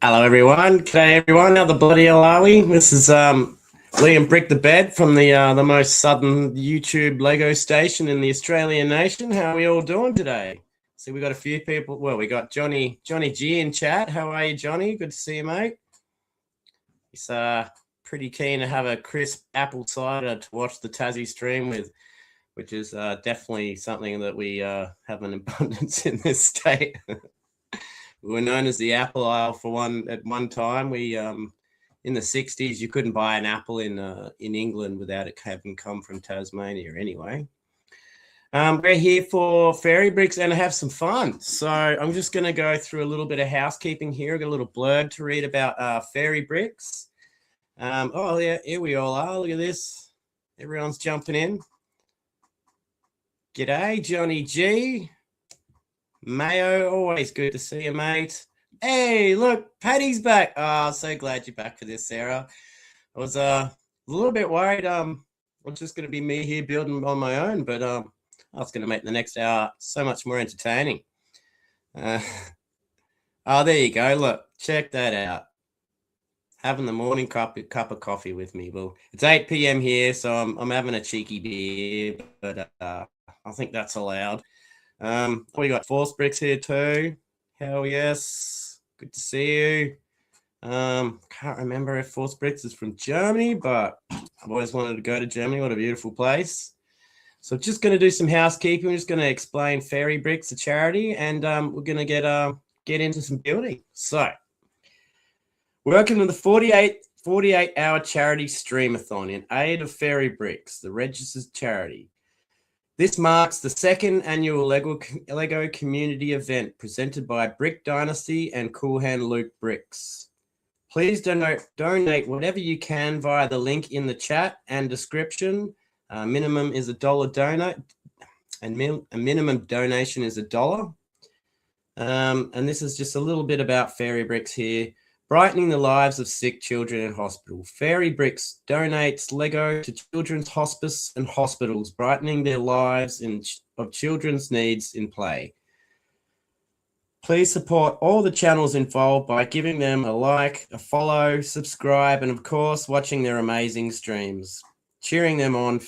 Hello, everyone. G'day, everyone. How the bloody hell are we? This is Liam Brick the Bed from the most southern YouTube Lego station in the Australian nation. How are we all doing today? See, we got a few people. Well, we got Johnny G in chat. How are you, Johnny? Good to see you, mate. He's pretty keen to have a crisp apple cider to watch the Tassie stream with, which is definitely something that we have an abundance in this state. We were known as the apple aisle for one at one time. We in the 60s you couldn't buy an apple in England without it having come from Tasmania anyway. We're here for fairy bricks and to have some fun. So I'm just going to go through a little bit of housekeeping here. I've got a little blurb to read about fairy bricks. Oh yeah, here we all are. Look at this. Everyone's jumping in. G'day, Johnny G. Mayo, always good to see you, mate. Hey, look, Paddy's back. Oh, so glad you're back for this, Sarah. I was a little bit worried. It's just going to be me here building on my own, but I was going to make the next hour so much more entertaining. Oh, there you go. Look, check that out. Having the morning cup of coffee with me. Well, it's 8 p.m. here, so I'm having a cheeky beer, but I think that's allowed. We got Force Bricks here too. Hell yes. Good to see you. Can't remember if Force Bricks is from Germany, but I've always wanted to go to Germany. What a beautiful place. So just going to do some housekeeping. We're just going to explain Fairy Bricks, a charity, and we're going to get into some building. So welcome to the 48-hour charity Stream-A-Thon in aid of Fairy Bricks, the registered charity. This marks the second annual Lego community event presented by Brick Dynasty and Cool Hand Luke Bricks. Please donate whatever you can via the link in the chat and description. Minimum is $1 donate, and a minimum donation is $1. And this is just a little bit about Fairy Bricks here. Brightening the lives of sick children in hospital. Fairy Bricks donates Lego to children's hospice and hospitals, brightening their lives of children's needs in play. Please support all the channels involved by giving them a like, a follow, subscribe, and of course, watching their amazing streams. Cheering them on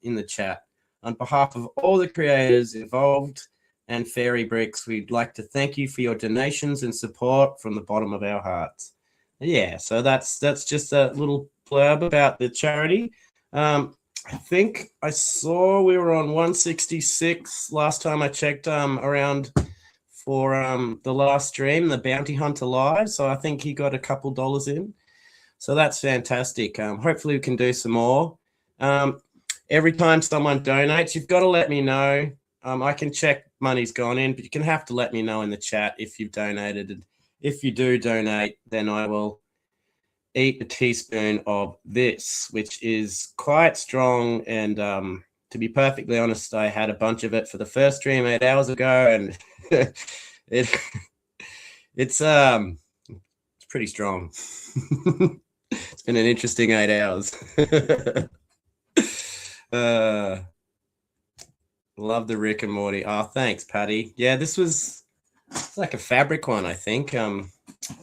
in the chat. On behalf of all the creators involved and Fairy Bricks, we'd like to thank you for your donations and support from the bottom of our hearts. Yeah, so that's just a little blurb about the charity. I think I saw we were on 166 last time I checked around for the last stream, the Bounty Hunter Live. So I think he got a couple dollars in. So that's fantastic. Hopefully we can do some more. Every time someone donates, you've got to let me know. I can check money's gone in, but you can have to let me know in the chat if you've donated. And if you do donate, then I will eat a teaspoon of this, which is quite strong. And to be perfectly honest, I had a bunch of it for the first stream 8 hours ago, and it's pretty strong. It's been an interesting 8 hours. Love the Rick and Morty. Oh, thanks, Patty. Yeah, it's like a fabric one, I think. I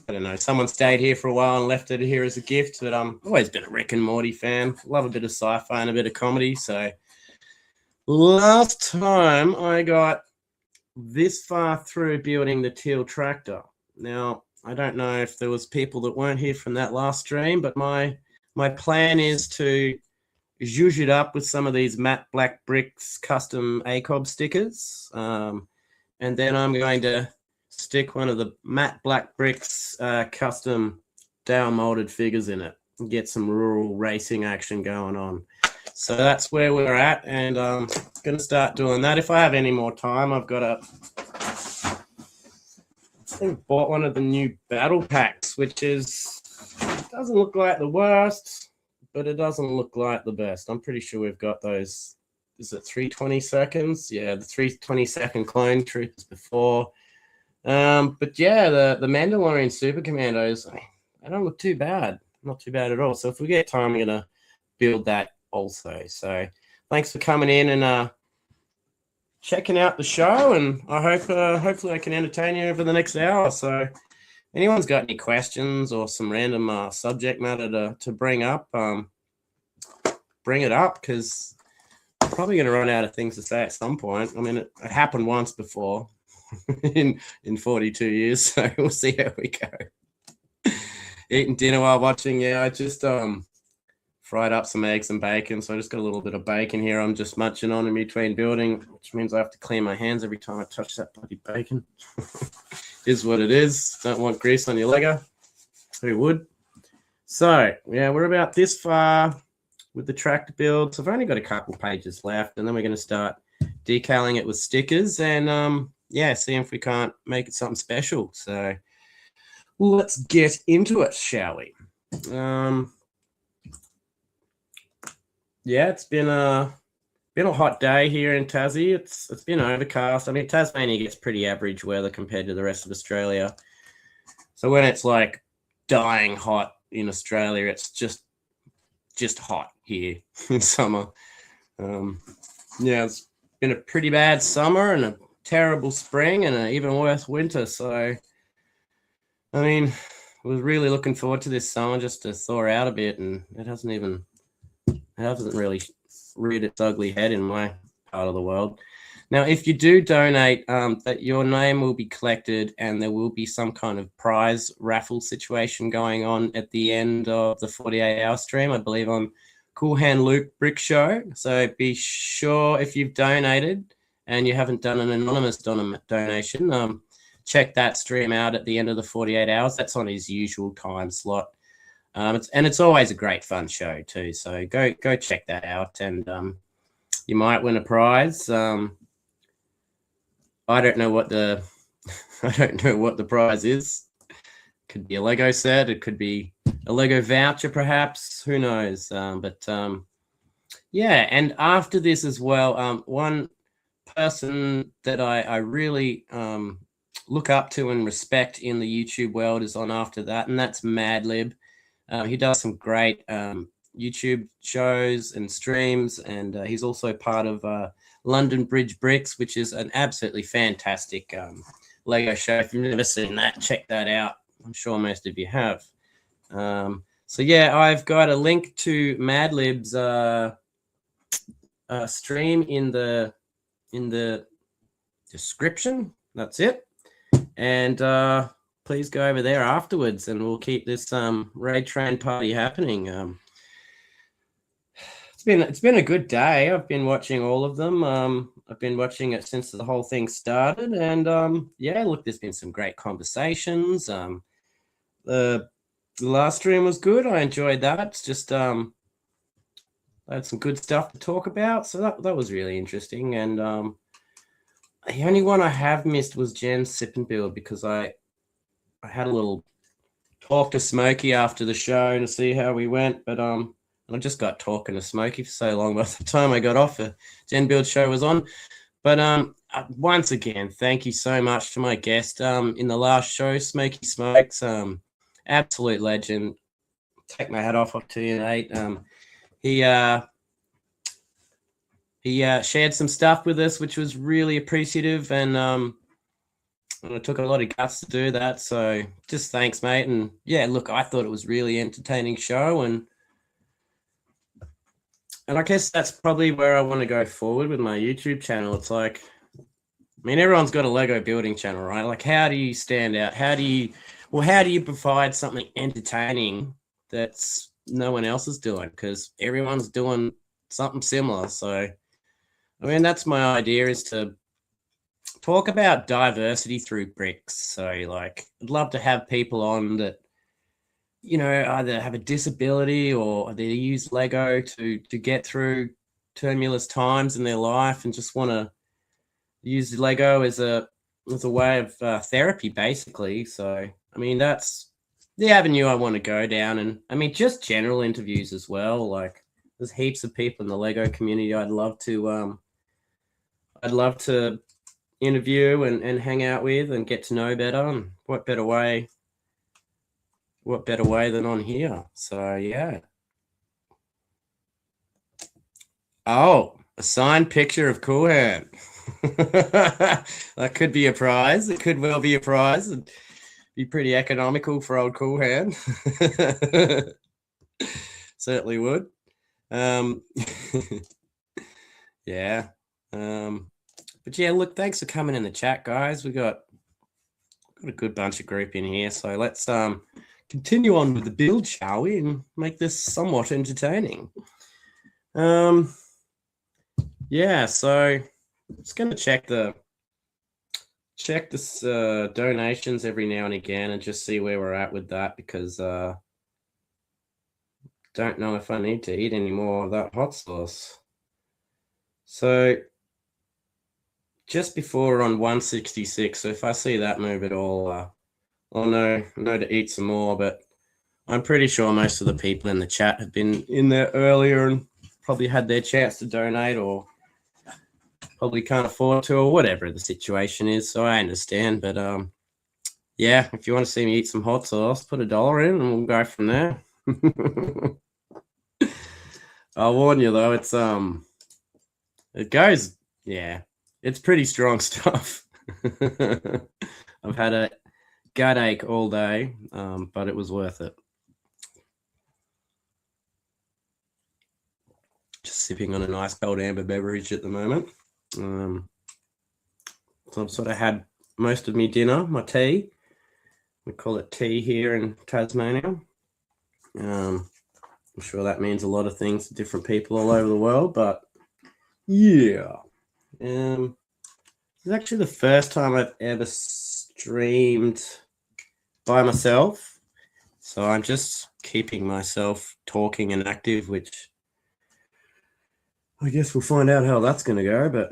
don't know. Someone stayed here for a while and left it here as a gift, but I've always been a Rick and Morty fan. Love a bit of sci-fi and a bit of comedy. So last time I got this far through building the teal tractor. Now, I don't know if there was people that weren't here from that last stream, but my plan is to zhuzh it up with some of these matte black bricks custom ACOB stickers. And then I'm going to stick one of the matte black bricks custom down molded figures in it and get some rural racing action going on. So that's where we're at, and I'm going to start doing that. If I have any more time, I think bought one of the new battle packs, which doesn't look like the worst, but it doesn't look like the best. I'm pretty sure we've got those. Is it 320 seconds? Yeah, the 320-second clone troopers before. But yeah, the Mandalorian Super Commandos, they don't look too bad. Not too bad at all. So if we get time, I'm going to build that also. So thanks for coming in and checking out the show, and I hope hopefully I can entertain you over the next hour. So anyone's got any questions or some random subject matter to bring up, bring it up, because I'm probably going to run out of things to say at some point. I mean, it happened once before in 42 years, so we'll see how we go. Eating dinner while watching. Yeah, I just fried up some eggs and bacon, so I just got a little bit of bacon here. I'm just munching on in between building, which means I have to clean my hands every time I touch that bloody bacon. Is what it is. Don't want grease on your Lego. Who would? So, yeah, we're about this far with the tractor builds. I've only got a couple pages left, and then we're going to start decaling it with stickers and, yeah, see if we can't make it something special. So let's get into it, shall we? Yeah, it's been a hot day here in Tassie. It's been overcast. I mean, Tasmania gets pretty average weather compared to the rest of Australia. So when it's like dying hot in Australia, it's just hot here in summer. Yeah, it's been a pretty bad summer and a terrible spring and an even worse winter. So, I mean, I was really looking forward to this summer just to thaw out a bit, and it hasn't really reared its ugly head in my part of the world. Now, if you do donate, that your name will be collected and there will be some kind of prize raffle situation going on at the end of the 48-hour stream, I believe, on Cool Hand Luke Brick Show. So be sure, if you've donated and you haven't done an anonymous donation, check that stream out at the end of the 48 hours. That's on his usual time slot. It's always a great fun show too. So go check that out, and you might win a prize. I don't know what the prize is. Could be a Lego set. It could be a Lego voucher, perhaps. Who knows? Yeah. And after this as well, one person that I really look up to and respect in the YouTube world is on after that, and that's Madlib. He does some great YouTube shows and streams, and he's also part of London Bridge Bricks, which is an absolutely fantastic Lego show. If you've never seen that, check that out. I'm sure most of you have. So yeah, I've got a link to Madlib's stream in the description. That's it. And please go over there afterwards, and we'll keep this raid train party happening. It's been a good day. I've been watching all of them. I've been watching it since the whole thing started, and yeah, look, there's been some great conversations. The last stream was good. I enjoyed that. It's just I had some good stuff to talk about, so that was really interesting. And the only one I have missed was Jen's Sip and Build, because I had a little talk to Smokey after the show to see how we went, but I just got talking to Smokey for so long by the time I got off, the Gen Build show was on. But once again, thank you so much to my guest in the last show, Smokey Smokes, absolute legend. Take my hat off to you, Nate. He shared some stuff with us, which was really appreciative, and it took a lot of guts to do that. So just thanks, mate. And yeah, look, I thought it was really entertaining show, and I guess that's probably where I want to go forward with my YouTube channel. It's like, I mean, everyone's got a Lego building channel, right? Like, how do you stand out? How do you provide something entertaining that's no one else is doing? Because everyone's doing something similar. So, I mean, that's my idea, is to talk about diversity through bricks. So, like, I'd love to have people on that, you know, either have a disability or they use Lego to get through tumultuous times in their life and just want to use Lego as a way of therapy, basically. So, I mean, that's the avenue I want to go down. And I mean, just general interviews as well. Like, there's heaps of people in the Lego community I'd love to interview and hang out with and get to know better. And what better way than on here? So yeah. Oh, a signed picture of Cool Hand. That could be a prize. It could well be a prize. And Be pretty economical for old Cool Hand. Certainly would. Yeah. But yeah, look, thanks for coming in the chat, guys. We got a good bunch of group in here, so let's continue on with the build, shall we, and make this somewhat entertaining. Yeah, so just going to check this donations every now and again and just see where we're at with that, because don't know if I need to eat any more of that hot sauce. So just before we're on 166, so if I see that move at all, I'll know to eat some more. But I'm pretty sure most of the people in the chat have been in there earlier and probably had their chance to donate, or probably can't afford to, or whatever the situation is. So I understand. But yeah, if you want to see me eat some hot sauce, put $1 in and we'll go from there. I'll warn you though, it's it goes, yeah, it's pretty strong stuff. I've had a gut ache all day, but it was worth it. Just sipping on a nice cold amber beverage at the moment. So I've sort of had most of my dinner, my tea. We call it tea here in Tasmania. I'm sure that means a lot of things to different people all over the world, but yeah. This is actually the first time I've ever streamed by myself. So I'm just keeping myself talking and active, which I guess we'll find out how that's going to go. But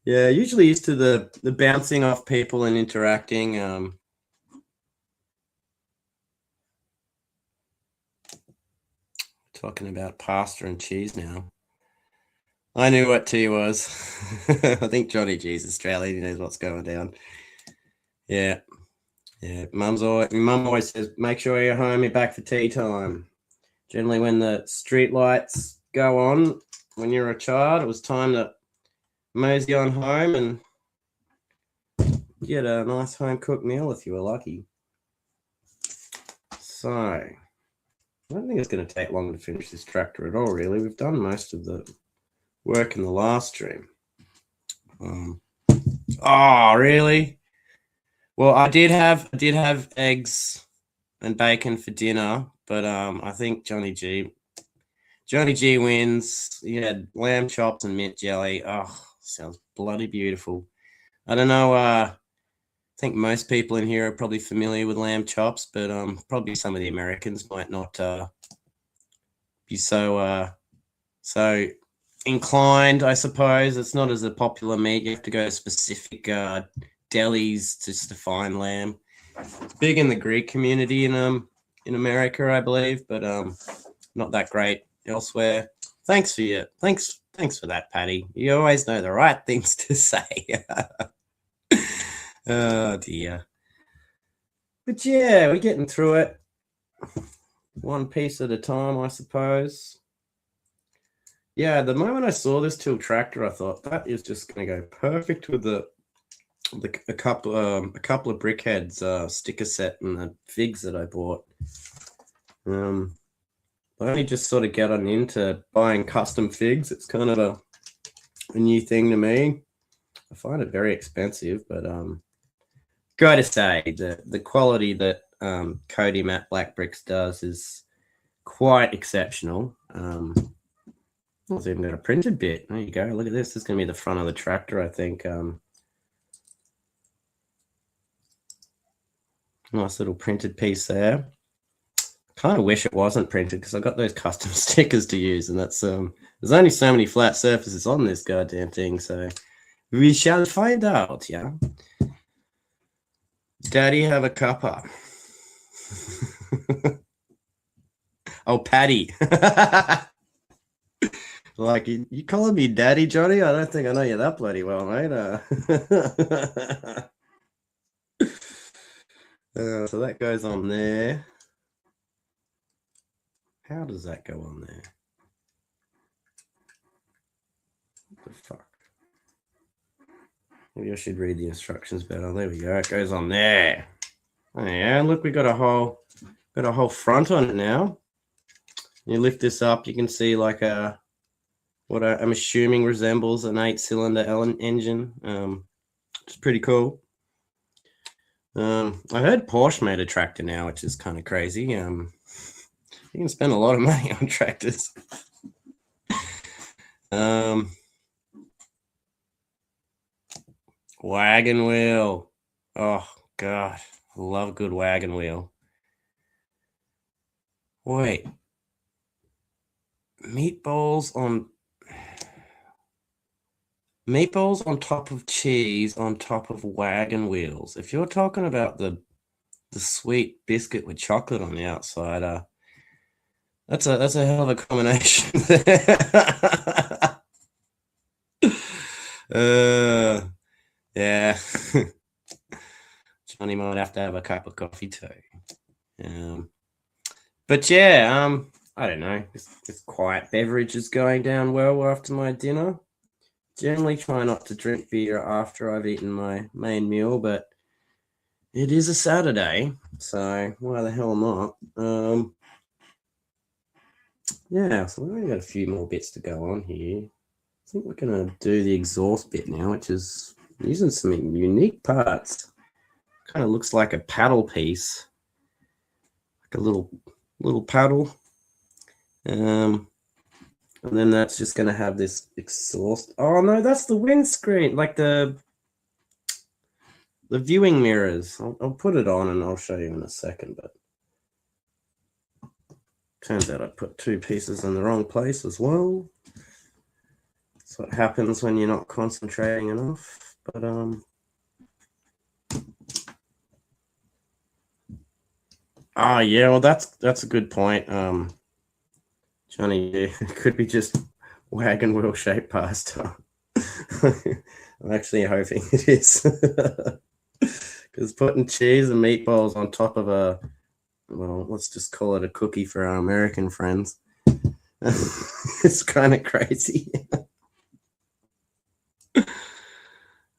yeah, usually used to the bouncing off people and interacting. Talking about pasta and cheese now. I knew what tea was. I think Johnny G's Australian. He knows what's going down. Yeah. Yeah. Mum always says, make sure you're home, you're back for tea time. Generally, when the street lights go on, when you're a child, it was time to mosey on home and get a nice home-cooked meal if you were lucky. So, I don't think it's going to take long to finish this tractor at all, really. We've done most of the work in the last stream. Oh, really? Well, I did have eggs and bacon for dinner, but I think Johnny G wins. He had lamb chops and mint jelly. Oh, sounds bloody beautiful. I don't know. I think most people in here are probably familiar with lamb chops, but probably some of the Americans might not be so inclined, I suppose. It's not as a popular meat. You have to go to specific delis just to find lamb. It's big in the Greek community in America, I believe, but not that great elsewhere. Thanks for that, Patty. You always know the right things to say. Oh dear. But yeah, we're getting through it. One piece at a time, I suppose. Yeah, the moment I saw this Tilt tractor, I thought that is just going to go perfect with a couple of BrickHeads sticker set and the figs that I bought. I only just sort of got into buying custom figs. It's kind of a new thing to me. I find it very expensive, but gotta say the quality that Cody Matte Black Bricks does is quite exceptional. It's even got a printed bit. There you go. Look at this. This is going to be the front of the tractor, I think. Nice little printed piece there. Kind of wish it wasn't printed because I got those custom stickers to use, and that's there's only so many flat surfaces on this goddamn thing, so we shall find out. Yeah. Daddy have a cuppa. Oh, Patty. Like, you calling me daddy, Johnny? I don't think I know you that bloody well, mate. So that goes on there. How does that go on there? What the fuck? Maybe I should read the instructions better. There we go. It goes on there. Oh, yeah, look, we got a whole front on it now. You lift this up, you can see like what I'm assuming resembles an 8-cylinder engine. It's pretty cool. I heard Porsche made a tractor now, which is kind of crazy. You can spend a lot of money on tractors. Wagon wheel. Oh God, I love a good wagon wheel. Wait, meatballs on top of cheese on top of wagon wheels. If you're talking about the sweet biscuit with chocolate on the outside, that's a hell of a combination. Yeah. Johnny might have to have a cup of coffee too. But yeah, I don't know. This quiet beverage is going down well after my dinner. Generally try not to drink beer after I've eaten my main meal, but it is a Saturday, so why the hell not? Yeah, so we've only got a few more bits to go on here. I think we're going to do the exhaust bit now, which is using some unique parts. Kind of looks like a paddle piece, like a little paddle. And then that's just going to have this exhaust. Oh no, that's the windscreen, like the viewing mirrors. I'll put it on and I'll show you in a second, but turns out I put two pieces in the wrong place as well. That's what happens when you're not concentrating enough. But oh yeah, well that's a good point. Johnny, it could be just wagon wheel shaped pasta. I'm actually hoping it is. Because putting cheese and meatballs on top of well, let's just call it a cookie for our American friends. It's kind of crazy.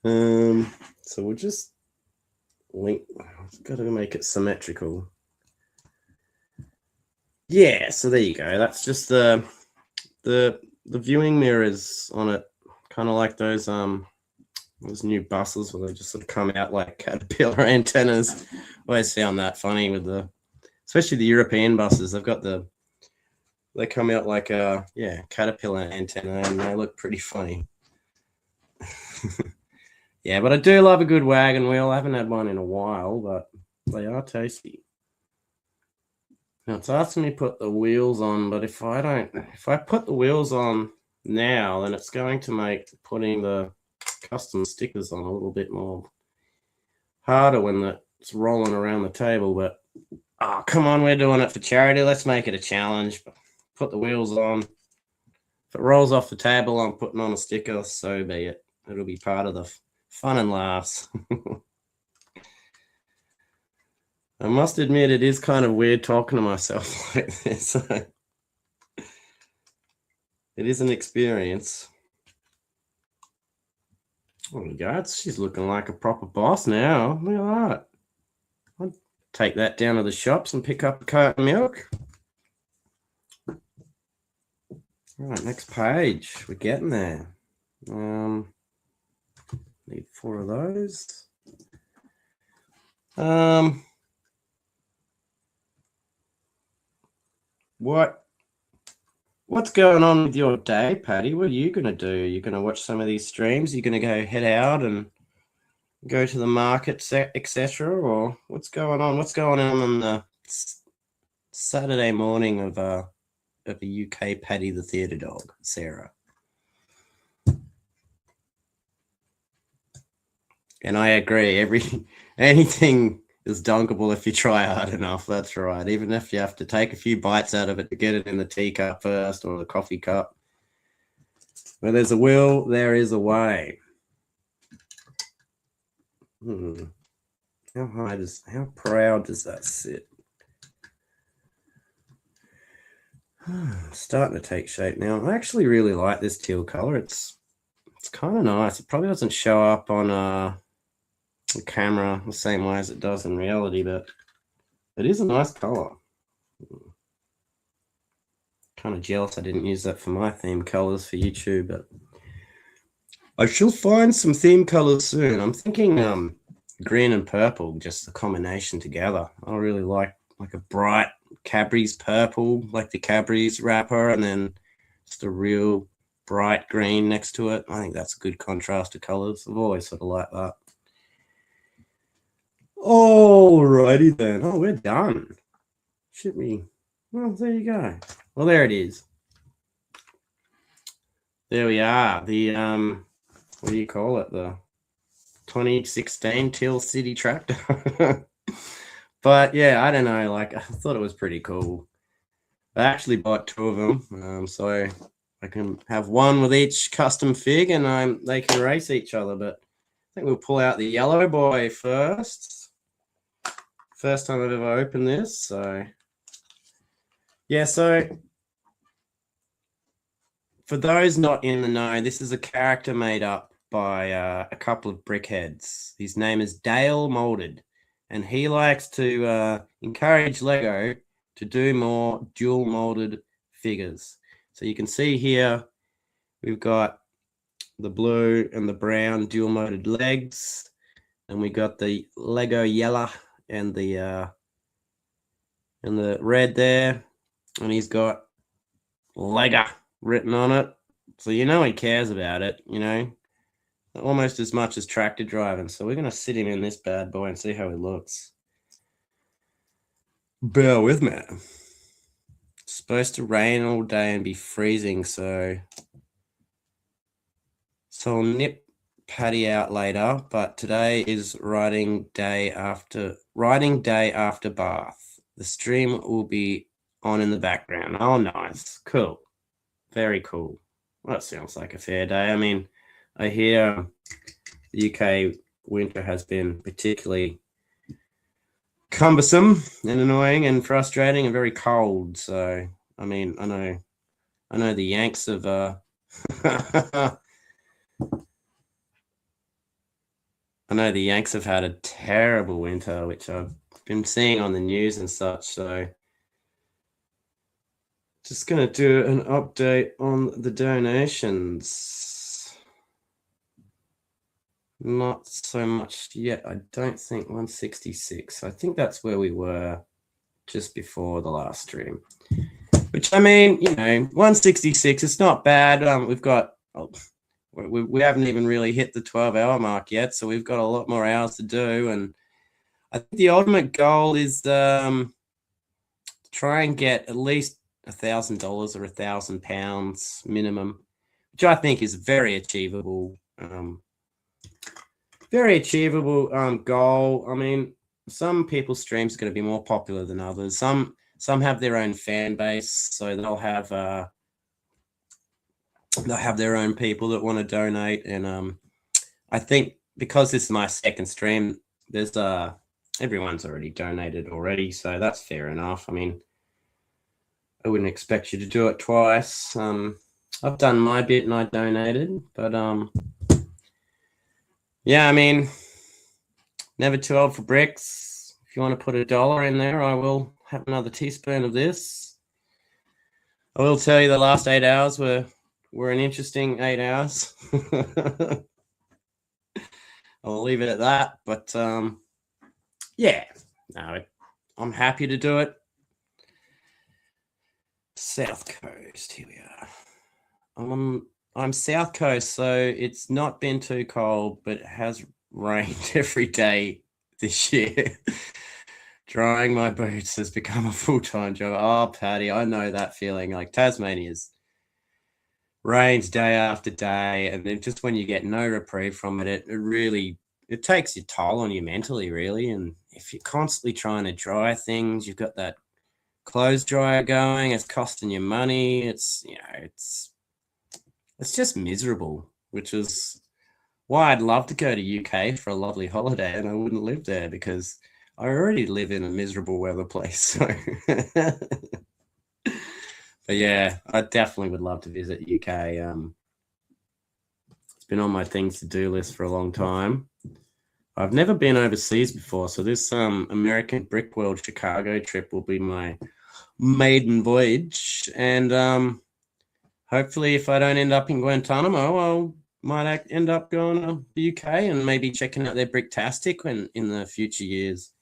So we'll just link. Got to make it symmetrical. Yeah, so there you go. That's just the viewing mirrors on it, kind of like those new buses where they just sort of come out like caterpillar antennas. Always found that funny with especially the European buses. They come out like a caterpillar antenna, and they look pretty funny. Yeah, but I do love a good wagon wheel. I haven't had one in a while, but they are tasty. Now it's asking me to put the wheels on, but if I put the wheels on now, then it's going to make putting the custom stickers on a little bit more harder when it's rolling around the table. But oh, come on, we're doing it for charity. Let's make it a challenge. Put the wheels on. If it rolls off the table, I'm putting on a sticker, so be it. It'll be part of the fun and laughs. I must admit, it is kind of weird talking to myself like this. It is an experience. Oh my God, she's looking like a proper boss now. Look at that. I'll take that down to the shops and pick up a carton of milk. All right, next page. We're getting there. Need 4 of those. What's going on with your day, Patty? What are you going to do? You're going to watch some of these streams? You're going to go head out and go to the market, etc., or what's going on? What's going on the Saturday morning of the UK Paddy the theatre dog, Sarah? And I agree. Anything is dunkable if you try hard enough. That's right. Even if you have to take a few bites out of it to get it in the teacup first or the coffee cup. Where there's a will, there is a way. How proud does that sit? It's starting to take shape now. I actually really like this teal color. It's It's kind of nice. It probably doesn't show up on the camera the same way as it does in reality, but it is a nice color. Kind of jealous I didn't use that for my theme colors for YouTube, but I shall find some theme colors soon. I'm thinking green and purple, just the combination together. I really like a bright Cadbury's purple, like the Cadbury's wrapper, and then just a real bright green next to it. I think that's a good contrast of colors. I've always sort of liked that. Alrighty then. Oh, we're done. Should we? Well, there you go. Well, there it is. There we are. The what do you call it? The 2016 Teal City tractor. But yeah, I don't know. Like, I thought it was pretty cool. I actually bought 2 of them, so I can have one with each custom fig, and they can race each other. But I think we'll pull out the yellow boy first. First time I've ever opened this, so yeah. So for those not in the know, this is a character made up by a couple of brickheads. His name is Dale Molded, and he likes to encourage Lego to do more dual molded figures. So you can see here we've got the blue and the brown dual molded legs, and we got the Lego yellow and the red there, and he's got Lego written on it, so you know he cares about it, you know, almost as much as tractor driving. So we're gonna sit him in this bad boy and see how he looks. Bear with me. It's supposed to rain all day and be freezing, so I'll nip Paddy out later, but today is riding day after Bath. The stream will be on in the background. Oh, nice. Cool. Very cool. Well, that sounds like a fair day. I mean, I hear the UK winter has been particularly cumbersome and annoying and frustrating and very cold. So, I mean, I know the Yanks have I know the Yanks have had a terrible winter, which I've been seeing on the news and such. So just going to do an update on the donations. Not so much yet. I don't think 166. I think that's where we were just before the last stream. Which, I mean, you know, 166, it's not bad. We've got... we haven't even really hit the 12-hour mark yet, so we've got a lot more hours to do. And I think the ultimate goal is try and get at least $1,000 or £1,000 minimum, which I think is very achievable. Very achievable goal. I mean, some people's streams are going to be more popular than others. Some have their own fan base, so they'll have their own people that want to donate. And I think because this is my second stream, there's everyone's already donated already, so that's fair enough. I mean, I wouldn't expect you to do it twice. I've done my bit and I donated, but yeah, I mean, never too old for bricks. If you want to put $1 in there, I will have another teaspoon of this. I will tell you the last 8 hours were an interesting 8 hours. I'll leave it at that. But yeah, no, I'm happy to do it. South Coast, here we are. I'm South Coast, so it's not been too cold, but it has rained every day this year. Drying my boots has become a full-time job. Oh, Paddy, I know that feeling. Like, Tasmania's rains day after day, and then just when you get no reprieve from it, it takes your toll on you mentally, really. And if you're constantly trying to dry things, you've got that clothes dryer going, it's costing you money. It's just miserable, which is why I'd love to go to UK for a lovely holiday, and I wouldn't live there because I already live in a miserable weather place. So but yeah, I definitely would love to visit UK. It's been on my things to do list for a long time. I've never been overseas before, so this American Brick World Chicago trip will be my maiden voyage, and hopefully if I don't end up in Guantanamo, I might end up going to the UK and maybe checking out their Bricktastic in the future years,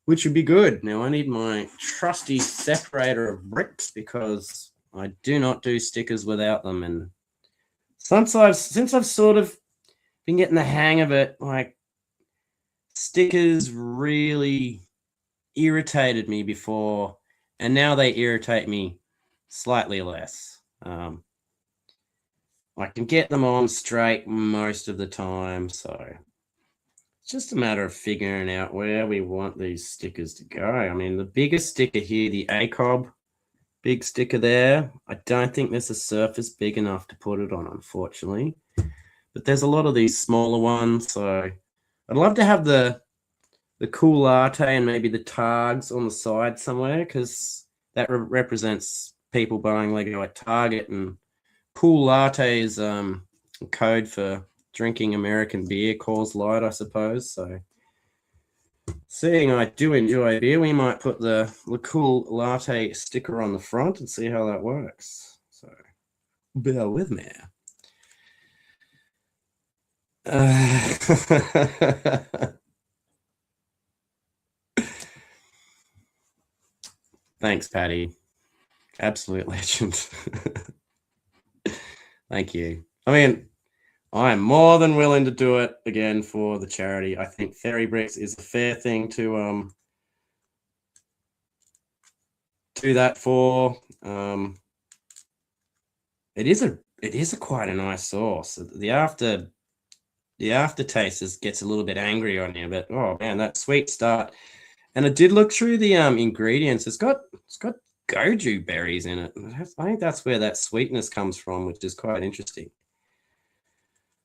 which would be good. Now I need my trusty separator of bricks because I do not do stickers without them, and since I've sort of been getting the hang of it, like, stickers really irritated me before, and now they irritate me slightly less. I can get them on straight most of the time, so it's just a matter of figuring out where we want these stickers to go. I mean, the biggest sticker here, the ACOB, big sticker there, I don't think there's a surface big enough to put it on, unfortunately. But there's a lot of these smaller ones, so I'd love to have the cool latte and maybe the tags on the side somewhere, because that represents people buying Lego at Target, and cool latte is code for drinking American beer, Coors Light, I suppose. So seeing I do enjoy beer, we might put the cool latte sticker on the front and see how that works. So bear with me. Thanks, Patty. Absolute legend. Thank you. I mean, I'm more than willing to do it again for the charity. I think Fairy Bricks is a fair thing to do that for. It is a quite a nice sauce. The aftertaste gets a little bit angry on you, but oh man, that sweet start. And I did look through the ingredients. It's got goju berries in it. I think that's where that sweetness comes from, which is quite interesting.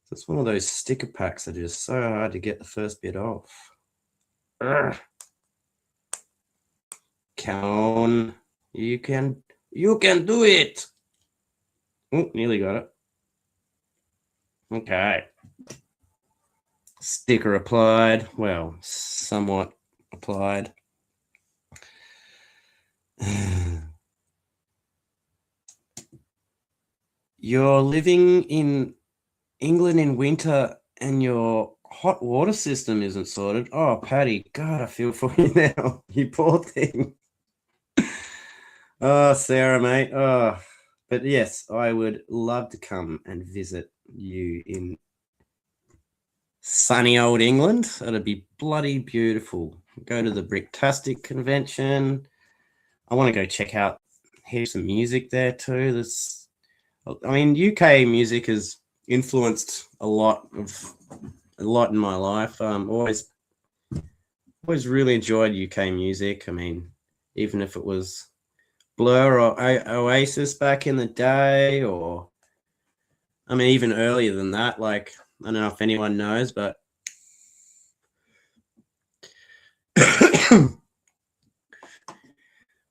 So it's one of those sticker packs that is so hard to get the first bit off. Ugh. Come on, you can do it. Oh, nearly got it. Okay. Sticker applied. Well, somewhat applied. You're living in England in winter and your hot water system isn't sorted. Oh, Patty, God, I feel for you now. You poor thing. Oh, Sarah, mate. Oh, but yes, I would love to come and visit you in sunny old England. That'd be bloody beautiful. Go to the Bricktastic convention. I want to go check out heaps of music there too. I mean, UK music has influenced a lot in my life. Always really enjoyed UK music. I mean, even if it was Blur or Oasis back in the day, or I mean, even earlier than that. Like, I don't know if anyone knows, but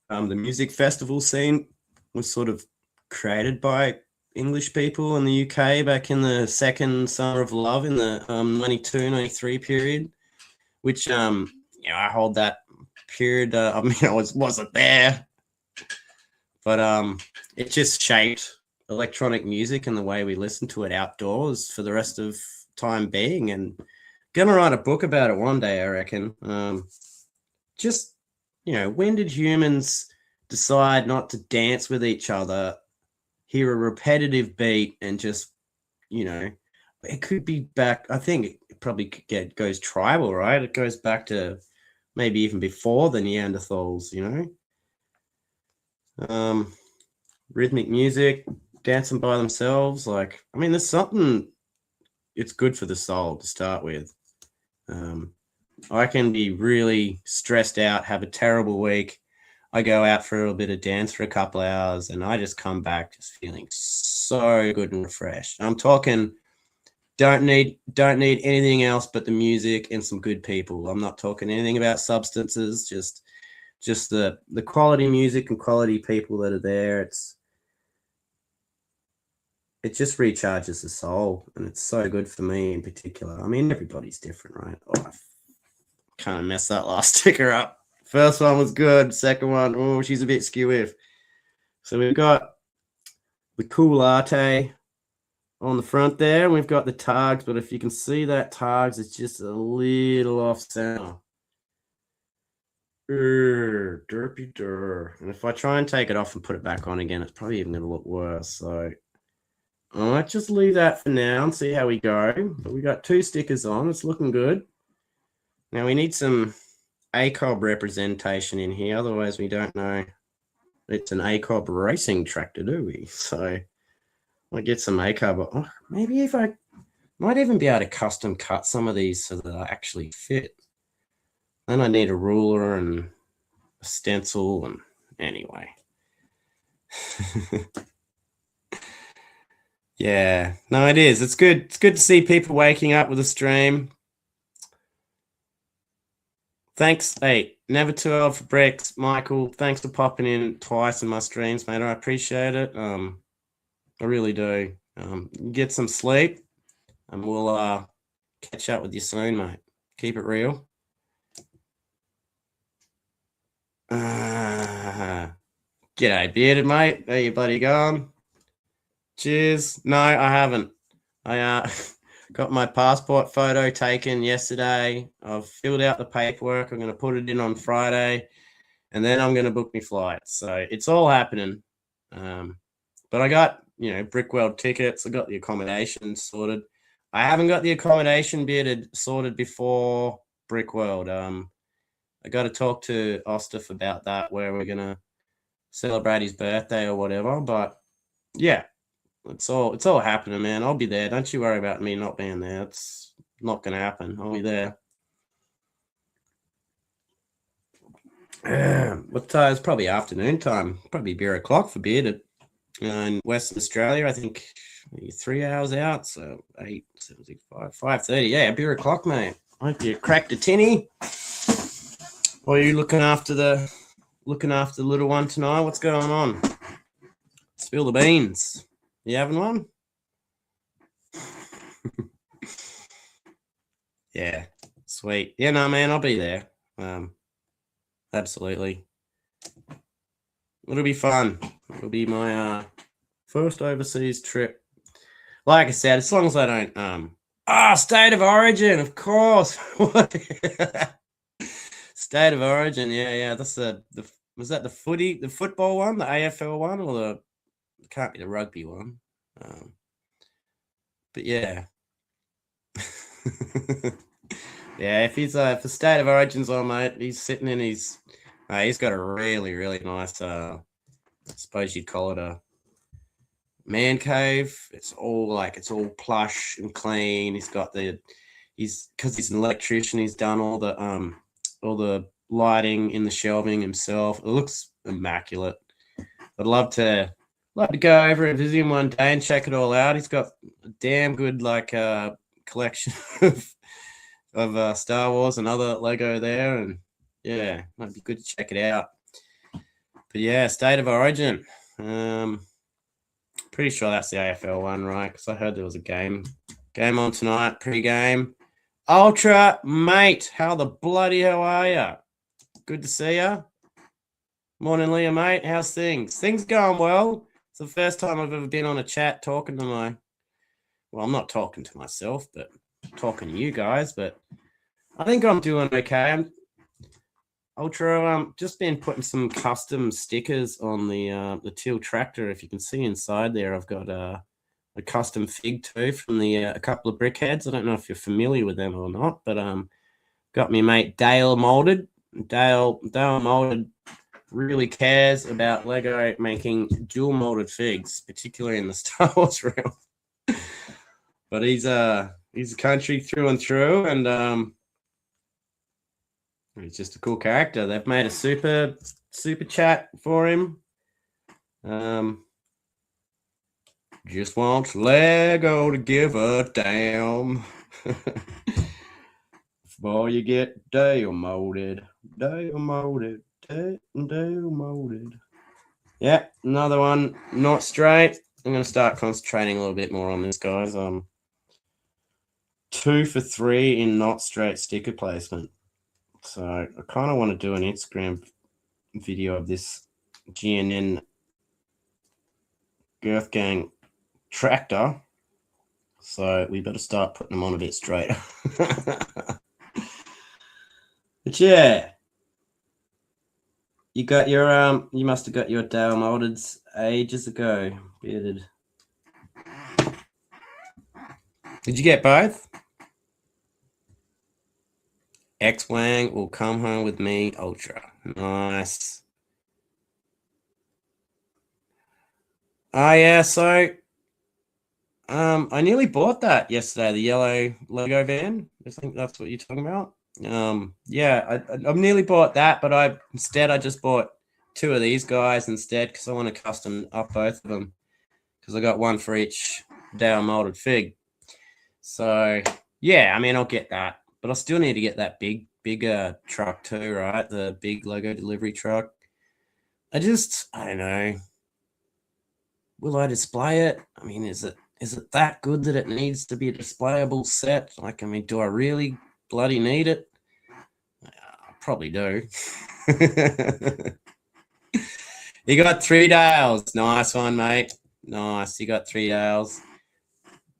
the music festival scene was sort of created by English people in the UK back in the second Summer of Love in the 92, 93 period, which I hold that period. I mean, I wasn't there, but it just shaped electronic music and the way we listen to it outdoors for the rest of time being. And gonna write a book about it one day, I reckon. Just, when did humans decide not to dance with each other, hear a repetitive beat, and just, it could be back, I think it probably goes tribal, right? It goes back to maybe even before the Neanderthals, rhythmic music, dancing by themselves. Like, I mean, there's something, it's good for the soul to start with. I can be really stressed out, have a terrible week. I go out for a little bit of dance for a couple of hours, and I just come back just feeling so good and refreshed. I'm talking, don't need anything else but the music and some good people. I'm not talking anything about substances, just the quality music and quality people that are there. it just recharges the soul, and it's so good for me in particular. I mean, everybody's different, right? Oh, I kind of messed that last sticker up. First one was good. Second one, oh, she's a bit skew-if. So we've got the cool latte on the front there, and we've got the tags, but if you can see that tags, it's just a little off center. Derpy der. And if I try and take it off and put it back on again, it's probably even going to look worse. So I might just leave that for now and see how we go. But we got 2 stickers on. It's looking good. Now we need some ACOB representation in here. Otherwise, we don't know it's an ACOB racing tractor, do we? So I'll get some ACOB. Oh, maybe if I might even be able to custom cut some of these so that they actually fit. Then I need a ruler and a stencil, and anyway. Yeah, no, it is. It's good. It's good to see people waking up with a stream. Thanks. Hey, never too old for bricks, Michael. Thanks for popping in twice in my streams, mate. I appreciate it. I really do. Get some sleep, and we'll catch up with you soon, mate. Keep it real. G'day, bearded mate. How you bloody going? Cheers. No, I haven't. I got my passport photo taken yesterday. I've filled out the paperwork. I'm going to put it in on Friday, and then I'm going to book my flight. So it's all happening. But I got, Brickweld tickets. I got the accommodation sorted. I haven't got the accommodation bearded sorted before Brickworld. I got to talk to Ostef about that, where we're going to celebrate his birthday or whatever. But yeah, it's all happening, man. I'll be there. Don't you worry about me not being there. It's not going to happen. I'll be there. What time? It's probably afternoon time. Probably beer o'clock for bearded. In Western Australia, I think 3 hours out. So 8, 7, 6, 5, 5:30. Yeah, beer o'clock, mate. I hope you cracked a tinny. Or are you looking after the little one tonight? What's going on? Spill the beans. You having one? Yeah, sweet. Yeah, no, man, I'll be there. Absolutely. It'll be fun. It'll be my first overseas trip. Like I said, as long as I don't State of Origin, of course. State of Origin, yeah. That's was that the football one, the AFL one, or it can't be the rugby one. But yeah. Yeah, if the State of Origin's on, mate, he's sitting in his he's got a really, really nice I suppose you'd call it a man cave. It's all plush and clean. Because he's an electrician, he's done all the lighting in the shelving himself. It looks immaculate. I'd love to go over and visit him one day and check it all out. He's got a damn good collection of Star Wars and other Lego there, and yeah, might be good to check it out. But yeah, State of Origin. Pretty sure that's the AFL one, right? Because I heard there was a game on tonight, pre-game. Ultra, mate, how the bloody hell are you? Good to see you. Morning, Leah, mate. How's things? Things going well. It's the first time I've ever been on a chat talking to I'm not talking to myself, but talking to you guys. But I think I'm doing okay. Ultra, just been putting some custom stickers on the Teal tractor. If you can see inside there, I've got a custom fig too from a couple of brickheads. I don't know if you're familiar with them or not, but got me mate Dale molded. Dale molded really cares about Lego making dual molded figs, particularly in the Star Wars realm. But he's a country through and through, and he's just a cool character. They've made a super chat for him. Just wants Lego to give a damn. Before you get Dale molded. Yeah, another one, not straight. gonna start concentrating a little bit more on this, guys. 2 for 3 in not straight sticker placement. So I kind of want to do an Instagram video of this GNN Girth Gang tractor. So we better start putting them on a bit straighter. But yeah, you got your you must have got your Dale Moldeds ages ago, bearded. Did you get both? X-Wang will come home with me, Ultra. Nice. Oh yeah, so I nearly bought that yesterday, the yellow Lego van. I think that's what you're talking about. Yeah, I've nearly bought that, but I just bought 2 of these guys instead because I want to custom up both of them because I got one for each Dale molded fig. So yeah, I mean I'll get that, but I still need to get that bigger truck too, right? The big Lego delivery truck. I don't know. Will I display it? I mean, is it that good that it needs to be a displayable set? Like, I mean, do I really bloody need it? I probably do. You got 3 Dales. Nice one, mate. Nice. You got 3 Dales.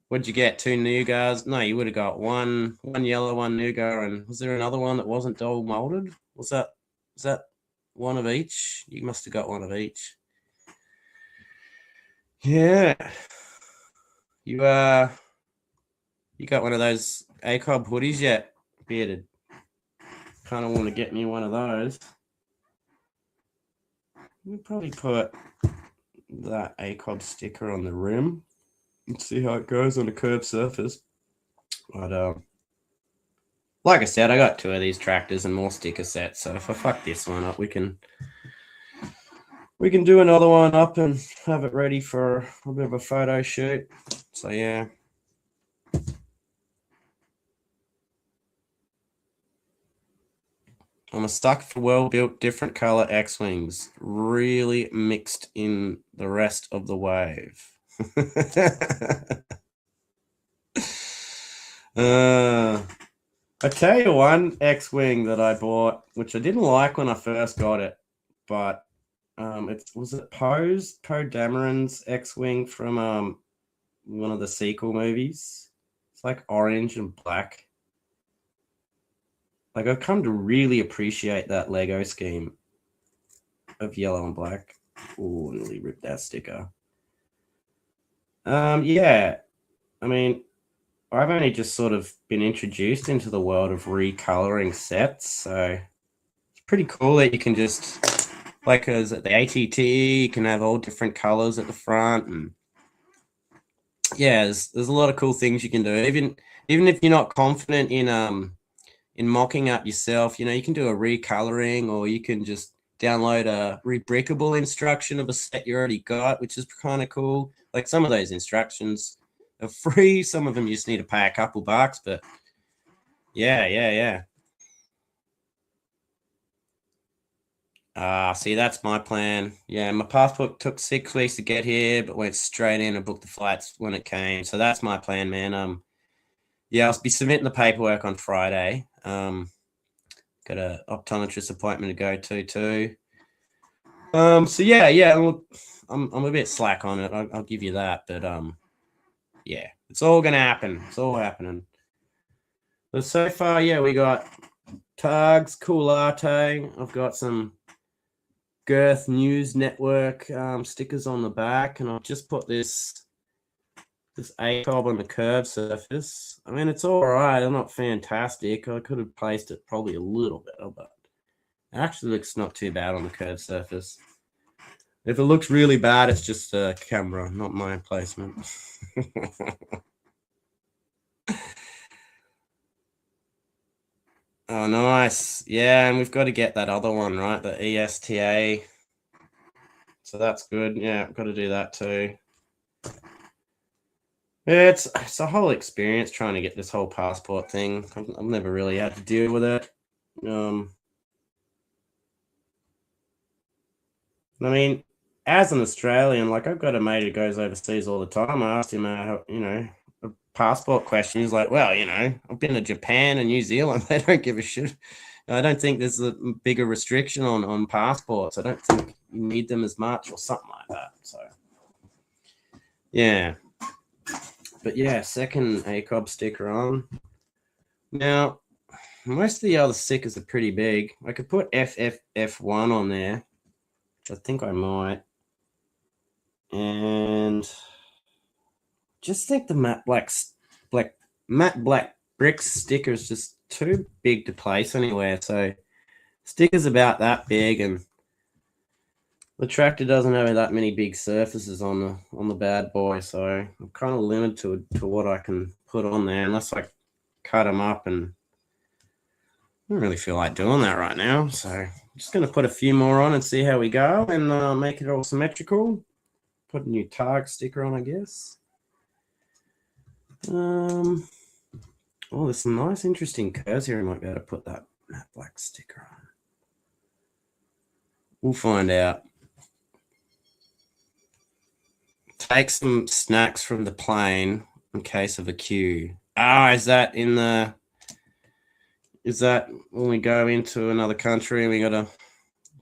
What'd you get? 2 Nougats? No, you would have got one yellow, one Nougat, and was there another one that wasn't dual molded? Was that one of each? You must have got one of each. Yeah. You got one of those ACOB hoodies yet, bearded? Kind of want to get me one of those. We'll probably put that ACOB sticker on the rim and see how it goes on a curved surface. But like I said, I got 2 of these tractors and more sticker sets. So if I fuck this one up, we can do another one up and have it ready for a bit of a photo shoot. So yeah. I'm a sucker for well-built, different color X-Wings, really mixed in the rest of the wave. I tell you one X-Wing that I bought, which I didn't like when I first got it, but was it Poe Dameron's X-Wing from one of the sequel movies. It's like orange and black. Like, I've come to really appreciate that Lego scheme of yellow and black. Oh, nearly ripped that sticker. Yeah, I mean, I've only just sort of been introduced into the world of recoloring sets, so it's pretty cool that you can just, like, as at the ATT, you can have all different colors at the front, and yeah, there's a lot of cool things you can do. Even if you're not confident in mocking up yourself, you know, you can do a recoloring, or you can just download a rebrickable instruction of a set you already got, which is kind of cool. Like, some of those instructions are free. Some of them you just need to pay a couple bucks, but yeah. See, that's my plan. Yeah, my passport took 6 weeks to get here, but went straight in and booked the flights when it came. So that's my plan, man. Yeah, I'll be submitting the paperwork on Friday. Got a optometrist appointment to go to too. So yeah, I'm a bit slack on it. I'll give you that, but yeah, it's all gonna happen. It's all happening. But so far, yeah, we got tags, cool latte. I've got some Girth News Network stickers on the back, and I've just put this ACOB on the curved surface. I mean, it's all right. I'm not fantastic. I could have placed it probably a little better, but it actually looks not too bad on the curved surface. If it looks really bad, it's just a camera, not my placement. Oh, nice. Yeah, and we've got to get that other one, right? The ESTA. So that's good. Yeah, I've got to do that too. Yeah, it's a whole experience trying to get this whole passport thing. I've never really had to deal with it. I mean, as an Australian, like I've got a mate who goes overseas all the time. I asked him, a passport question. He's like, well, I've been to Japan and New Zealand. They don't give a shit. I don't think there's a bigger restriction on passports. I don't think you need them as much or something like that. So, yeah. But yeah, second ACOB sticker on. Now, most of the other stickers are pretty big. I could put FFF1 on there. I think I might. And just think the matte black bricks sticker is just too big to place anywhere. So stickers about that big, and the tractor doesn't have that many big surfaces on the bad boy. So I'm kind of limited to what I can put on there, unless I cut them up, and I don't really feel like doing that right now. So I'm just going to put a few more on and see how we go, and make it all symmetrical. Put a new Targ sticker on, I guess. Oh, there's some nice, interesting curves here. I might be able to put that matte black sticker on. We'll find out. Take some snacks from the plane in case of a queue. Is that when we go into another country and we got to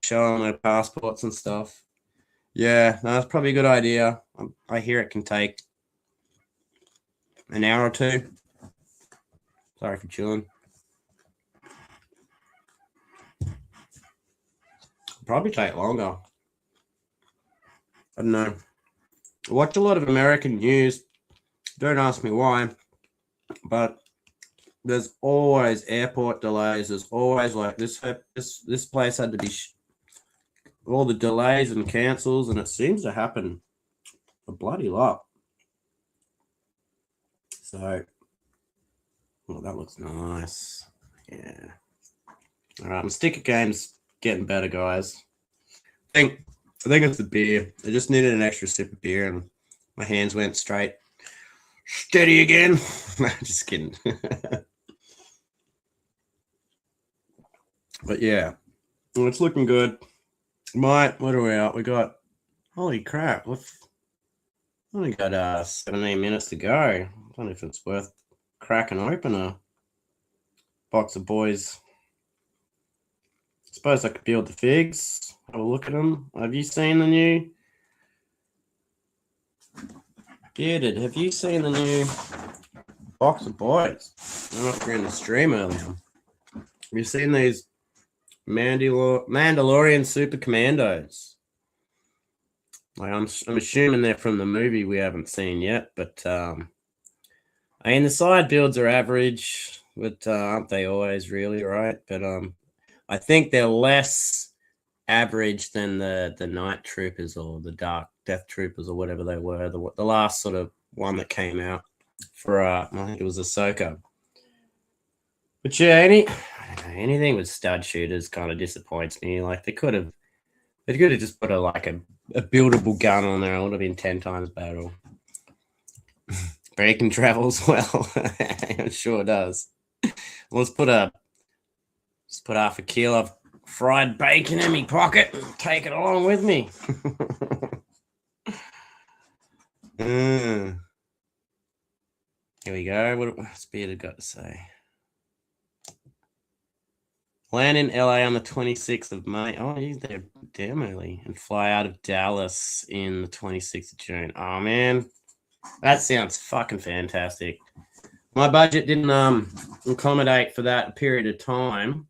show them our passports and stuff? Yeah, no, that's probably a good idea. I hear it can take an hour or two. Sorry for chewing. Probably take longer. I don't know. I watch a lot of American news. Don't ask me why, but there's always airport delays. There's always like this place had to be all the delays and cancels, and it seems to happen a bloody lot. So, well, that looks nice. Yeah. All right, my sticker game's getting better, guys. I think it's the beer. I just needed an extra sip of beer, and my hands went straight steady again. Just kidding. But yeah, it's looking good. What are we at? We got, holy crap, we've only got 17 minutes to go. I don't know if it's worth cracking open a box of boys. I suppose I could build the figs, have a look at them. Have you seen the new Bearded? Have you seen the new box of boys? I don't know if you're in the stream earlier. Have you seen these Mandalorian Super Commandos? Like I'm assuming they're from the movie we haven't seen yet, but I mean the side builds are average, but aren't they always really, right? But I think they're less average than the Night Troopers or the Dark Death Troopers or whatever they were. The last sort of one that came out for I think it was Ahsoka. But yeah, anything with stud shooters kind of disappoints me. Like they could have just put a buildable gun on there. It would have been 10 times better. Bacon travels well. It sure does. Let's put half a kilo of fried bacon in my pocket and take it along with me. Here we go. What's Bearded got to say? Land in LA on the 26th of May. Oh, he's there damn early. And fly out of Dallas in the 26th of June. Oh, man. That sounds fucking fantastic. My budget didn't accommodate for that period of time.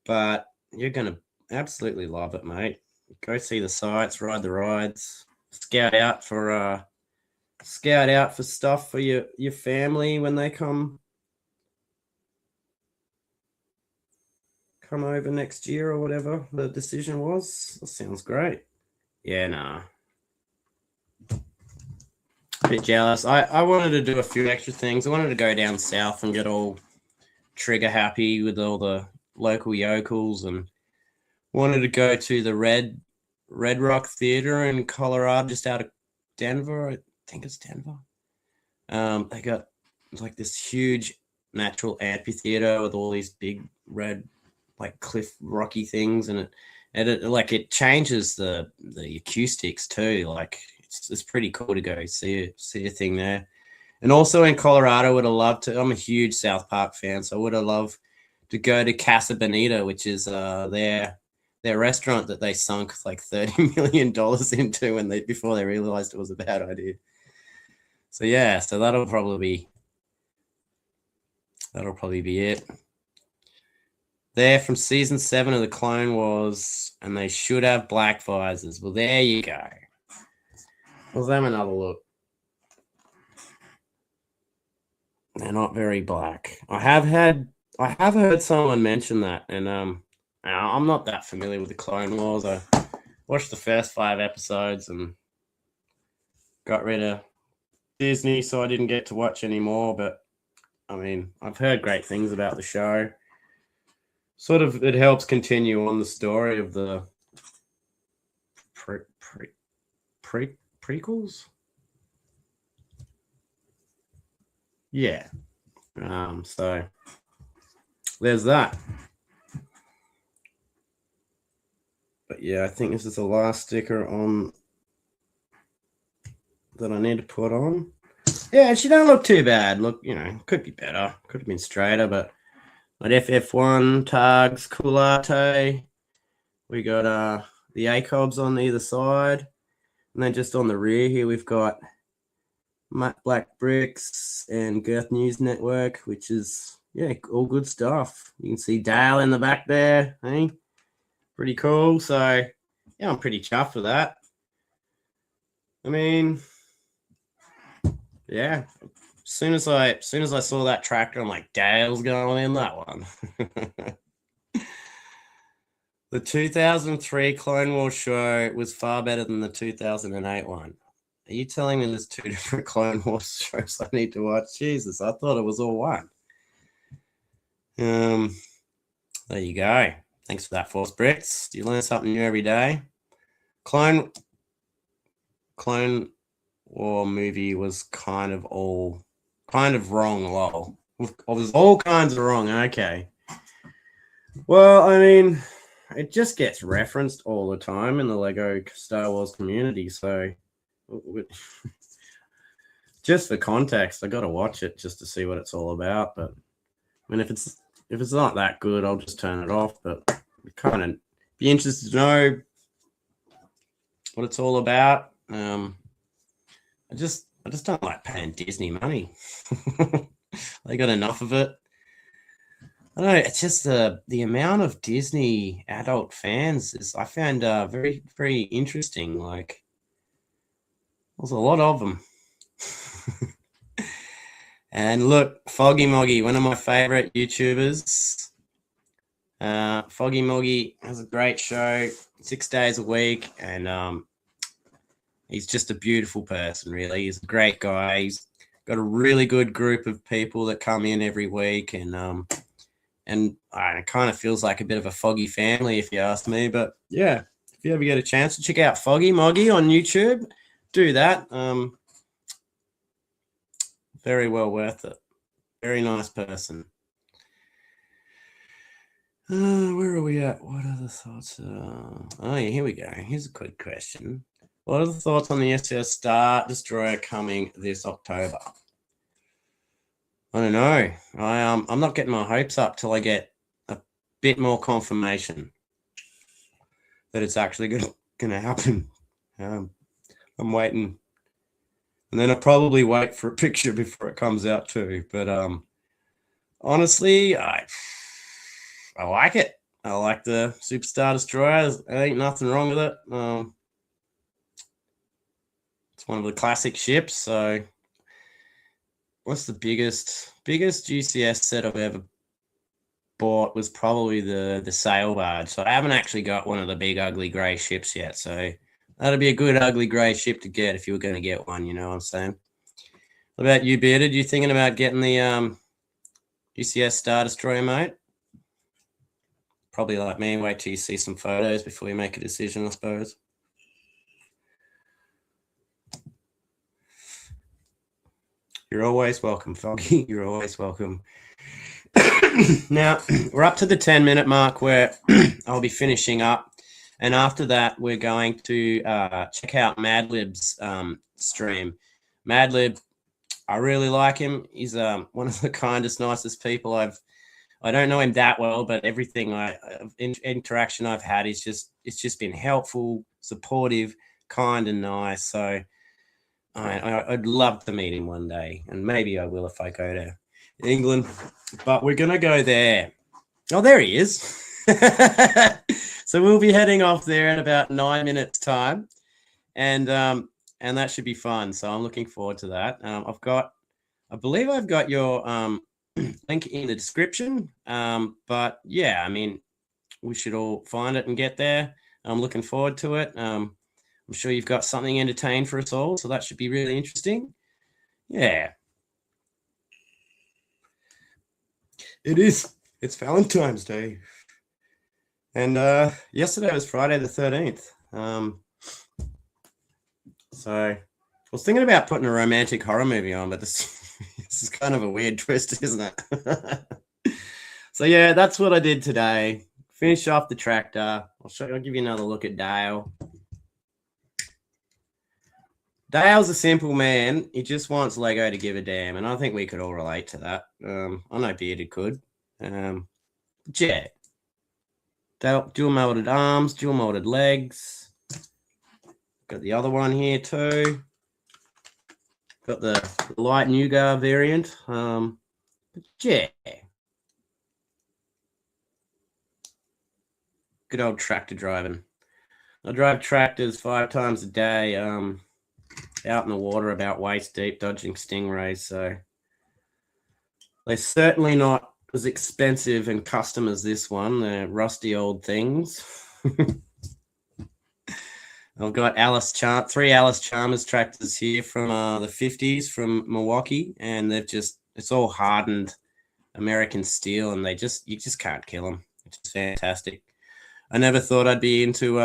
But you're going to absolutely love it, mate. Go see the sights, ride the rides, scout out for stuff for your family when they come over next year or whatever the decision was. That sounds great. Yeah, nah. A bit jealous. I wanted to do a few extra things. I wanted to go down south and get all trigger happy with all the local yokels, and wanted to go to the Red Rock Theater in Colorado, just out of Denver. I think it's Denver. They got like this huge natural amphitheater with all these big red, like cliff rocky things, and And it changes the acoustics too. Like it's pretty cool to go see a thing there. And also in Colorado, I would have loved to. I'm a huge South Park fan, so I would have loved to go to Casa Bonita, which is their restaurant that they sunk like $30 million into before they realized it was a bad idea. So yeah, so that'll probably be it. They're from season 7 of the Clone Wars, and they should have black visors. Well, there you go. Let's have another look. They're not very black. I have heard someone mention that, and I'm not that familiar with the Clone Wars. I watched the first 5 episodes and got rid of Disney, so I didn't get to watch anymore. But I mean, I've heard great things about the show. Sort of, it helps continue on the story of the prequels. Yeah. So there's that. But yeah, I think this is the last sticker on that I need to put on. Yeah, she don't look too bad. Look, could be better. Could have been straighter, but FF1, Targs, Kulate. We got the ACOBs on either side. And then just on the rear here, we've got Matte Black Bricks and Girth News Network, which is, all good stuff. You can see Dale in the back there. Hey? Pretty cool. So, yeah, I'm pretty chuffed with that. I mean, yeah. As soon as I saw that tractor, I'm like, Dale's going in that one. The 2003 Clone Wars show was far better than the 2008 one. Are you telling me there's 2 different Clone Wars shows I need to watch? Jesus, I thought it was all one. There you go. Thanks for that, Force Bricks. You learn something new every day. Clone War movie was kind of wrong, lol. Oh, there's all kinds of wrong. Okay. Well, I mean, it just gets referenced all the time in the Lego Star Wars community. So, just for context, I got to watch it just to see what it's all about. But I mean, if it's not that good, I'll just turn it off. But kind of be interested to know what it's all about. I just don't like paying Disney money. They got enough of it. I don't know. It's just the amount of Disney adult fans I found very, very interesting. Like, there's a lot of them. And look, Foggy Moggy, one of my favorite YouTubers. Foggy Moggy has a great show, 6 days a week, and he's just a beautiful person, really. He's a great guy. He's got a really good group of people that come in every week, and it kind of feels like a bit of a Foggy family, if you ask me. But yeah, if you ever get a chance to check out Foggy Moggy on YouTube, do that. Very well worth it. Very nice person. Where are we at? What are the thoughts? Oh, yeah, here we go. Here's a good question. What are the thoughts on the STS Star Destroyer coming this October? I don't know. I'm not getting my hopes up till I get a bit more confirmation that it's actually going to happen. I'm waiting. And then I'll probably wait for a picture before it comes out too. But honestly, I like it. I like the Superstar Destroyer. There ain't nothing wrong with it. It's one of the classic ships. So what's the biggest GCS set I've ever bought was probably the sail barge. So I haven't actually got one of the big ugly grey ships yet. So that'd be a good ugly grey ship to get if you were going to get one, you know what I'm saying? What about you, Bearded? You thinking about getting the GCS Star Destroyer, mate? Probably like me, wait till you see some photos before you make a decision, I suppose. You're always welcome, Foggy. You're always welcome. Now, we're up to the 10-minute mark where I'll be finishing up. And after that, we're going to check out Madlib's stream. Madlib, I really like him. He's one of the kindest, nicest people I don't know him that well, but everything interaction I've had is it's just been helpful, supportive, kind, and nice. So I'd love to meet him one day, and maybe I will if I go to England. But we're gonna go there. Oh, there he is. So we'll be heading off there in about 9 minutes time, and that should be fun. So I'm looking forward to that. I believe I've got your link in the description. But yeah, I mean, we should all find it and get there. I'm looking forward to it. I'm sure you've got something entertained for us all, so that should be really interesting. Yeah. It is. It's Valentine's Day. And yesterday was Friday the 13th. So I was thinking about putting a romantic horror movie on, but this is kind of a weird twist, isn't it? So yeah, that's what I did today. Finish off the tractor. I'll give you another look at Dale. Dale's a simple man. He just wants Lego to give a damn, and I think we could all relate to that. I know Bearded could. Yeah. Dual molded arms, dual molded legs. Got the other one here too. Got the light nougat variant. Yeah. Good old tractor driving. I drive tractors 5 times a day, out in the water about waist deep, dodging stingrays. So they're certainly not as expensive and custom as this one. They're rusty old things. I've got 3 Alice Chalmers tractors here from the 50s from Milwaukee, and it's all hardened American steel, and you just can't kill them. It's just fantastic. I never thought I'd be into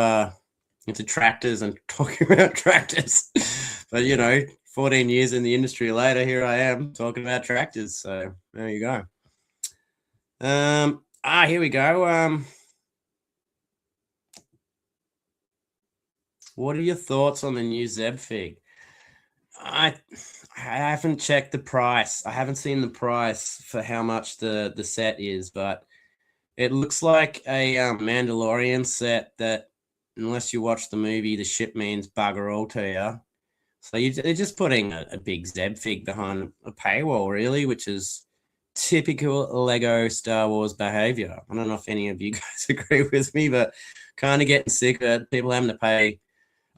tractors and talking about tractors, but 14 years in the industry later, here I am talking about tractors. So there you go. Here we go. What are your thoughts on the new Zeb Fig? I haven't checked the price. I haven't seen the price for how much the set is, but it looks like a Mandalorian set that, unless you watch the movie, the ship means bugger all to you. So they're just putting a big Zeb Fig behind a paywall, really, which is typical Lego Star Wars behavior. I don't know if any of you guys agree with me, but kind of getting sick of people having to pay.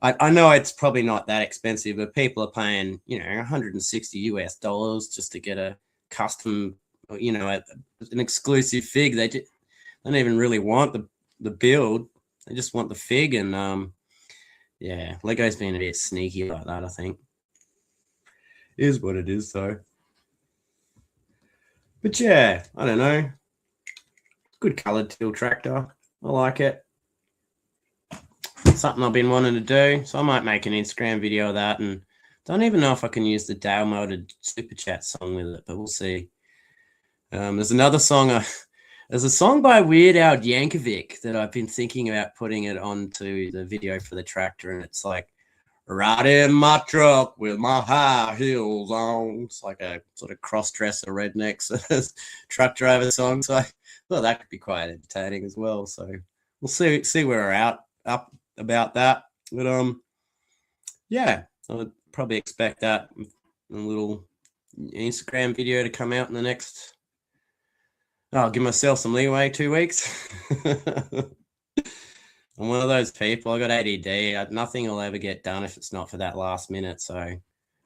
I know it's probably not that expensive, but people are paying, $160 just to get a custom, an exclusive fig. They don't even really want the build. They just want the fig. And yeah, Lego's been a bit sneaky like that, I think. It is what it is, though. But yeah, I don't know. Good coloured teal tractor. I like it. Something I've been wanting to do, so I might make an Instagram video of that. And don't even know if I can use the Dale Molded Super Chat song with it, but we'll see. There's another song. There's a song by Weird Al Yankovic that I've been thinking about putting it onto the video for the tractor, and it's like, "Ride in my truck with my high heels on." It's like a sort of cross-dresser redneck sort of truck driver song. So I thought that could be quite entertaining as well. So we'll see where we're up about that. But yeah, I would probably expect that a little Instagram video to come out in the next. I'll give myself some leeway, 2 weeks. I'm one of those people. I got ADD. Nothing will ever get done if it's not for that last minute. So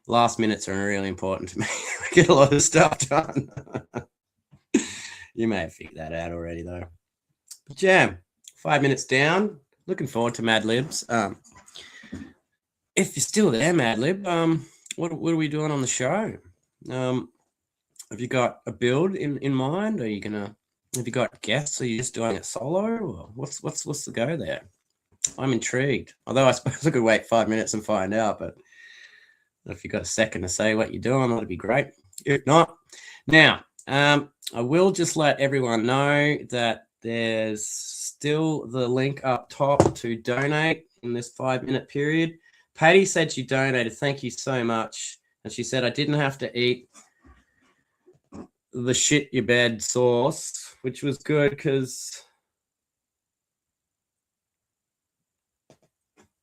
last minutes are really important to me. I get a lot of stuff done. You may have figured that out already, though. But yeah, 5 minutes down. Looking forward to Madlibs. If you're still there, Madlib, what are we doing on the show? Have you got a build in mind? Have you got guests? Are you just doing it solo? Or what's the go there? I'm intrigued. Although I suppose I could wait 5 minutes and find out, but if you've got a second to say what you're doing, that'd be great. If not, now, I will just let everyone know that there's still the link up top to donate in this 5-minute period. Patty said she donated. Thank you so much. And she said I didn't have to eat the shit your bed sauce, which was good because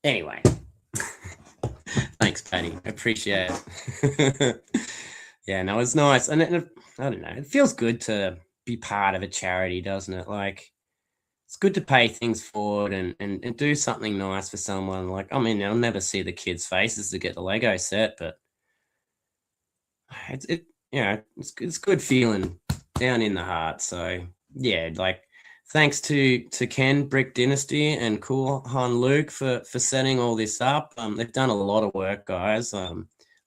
anyway. Thanks, Patty. I appreciate it. Yeah, no, it's nice. And I don't know, it feels good to be part of a charity, doesn't it? Like, it's good to pay things forward and do something nice for someone. Like, I mean, I'll never see the kids' faces to get the Lego set, but it's good feeling down in the heart. So yeah, like, thanks to Ken, Brick Dynasty, and Cool Han Luke for setting all this up. They've done a lot of work, guys. A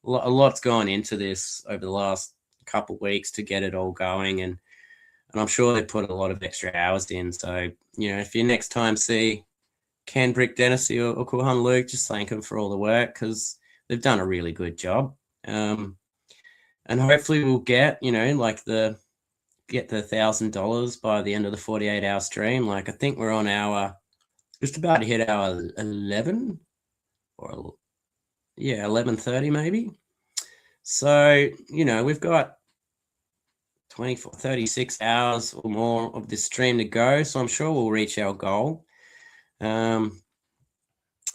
lot's gone into this over the last couple of weeks to get it all going, and I'm sure they put a lot of extra hours in. So, if you next time see Ken, Brick Dynasty, or Cool Han Luke, just thank them for all the work because they've done a really good job. And hopefully we'll get, get the $1,000 by the end of the 48-hour stream. Like, I think we're on just about to hit our 11 or 11:30 maybe. So, we've got 24, 36 hours or more of this stream to go. So I'm sure we'll reach our goal. Here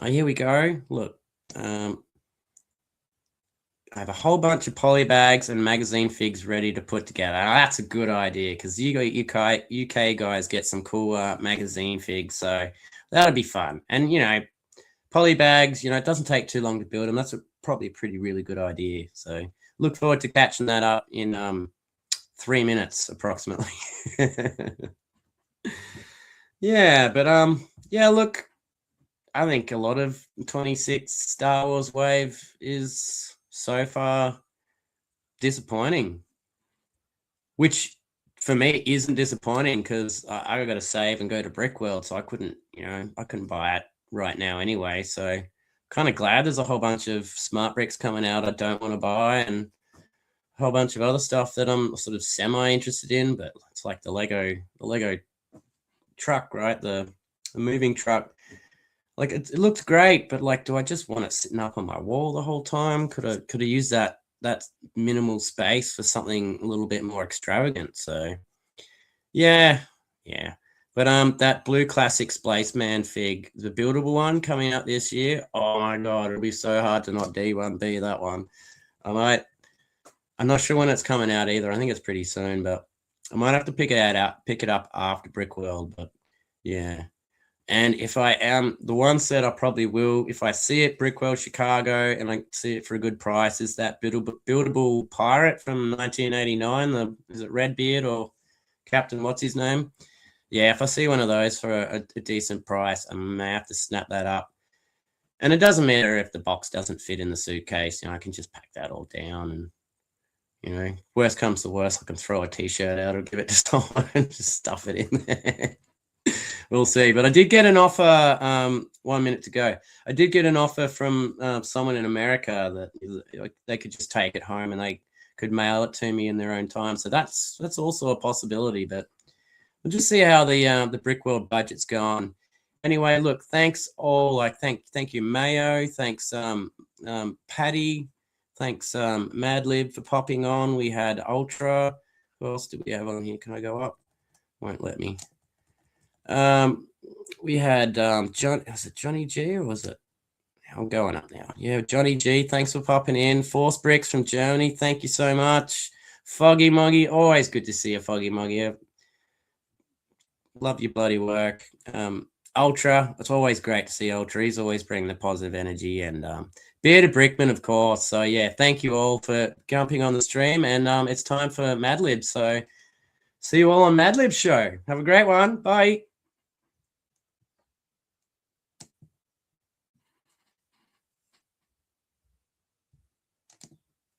we go. Look, I have a whole bunch of poly bags and magazine figs ready to put together. Now, that's a good idea because you got UK guys get some cool magazine figs, so that'll be fun. And poly bags, it doesn't take too long to build them. That's probably a really good idea. So look forward to catching that up in 3 minutes approximately. Yeah, but look, I think a lot of 26 Star Wars Wave is so far disappointing, which for me isn't disappointing because I got to save and go to Brickworld, so I couldn't buy it right now anyway. So kind of glad there's a whole bunch of smart bricks coming out I don't want to buy, and a whole bunch of other stuff that I'm sort of semi interested in. But it's like the Lego truck, right? The moving truck. Like, it looked great, but like, do I just want it sitting up on my wall the whole time? Could I use that minimal space for something a little bit more extravagant? So yeah. But that blue classic Spaceman fig, the buildable one coming out this year. Oh my god, it'll be so hard to not D1B that one. I'm not sure when it's coming out either. I think it's pretty soon, but I might have to pick it up after Brickworld. But yeah. And if I am, the one set I probably will, if I see it, Brickworld Chicago, and I see it for a good price, is that buildable pirate from 1989. Is it Redbeard or Captain what's his name? Yeah, if I see one of those for a decent price, I may have to snap that up. And it doesn't matter if the box doesn't fit in the suitcase. I can just pack that all down, and worst comes to worst, I can throw a T-shirt out or give it to someone and just stuff it in there. We'll see. But I did get an offer, 1 minute to go. I did get an offer from someone in America that they could just take it home and they could mail it to me in their own time. So that's also a possibility. But we'll just see how the Brickworld budget's gone. Anyway, look, thanks all. Like, thank you, Mayo. Thanks, Patty. Thanks, Madlib, for popping on. We had Ultra. Who else did we have on here? Can I go up? Won't let me. We had was it Johnny G or was it? I'm going up now. Yeah, Johnny G, thanks for popping in. Force Bricks from Germany, thank you so much. Foggy Muggy, always good to see you, Foggy Muggy. Love your bloody work. Ultra, it's always great to see Ultra. He's always bringing the positive energy. And Bearded Brickman, of course. So yeah, thank you all for jumping on the stream. And it's time for Madlib. So see you all on Madlib's show. Have a great one. Bye.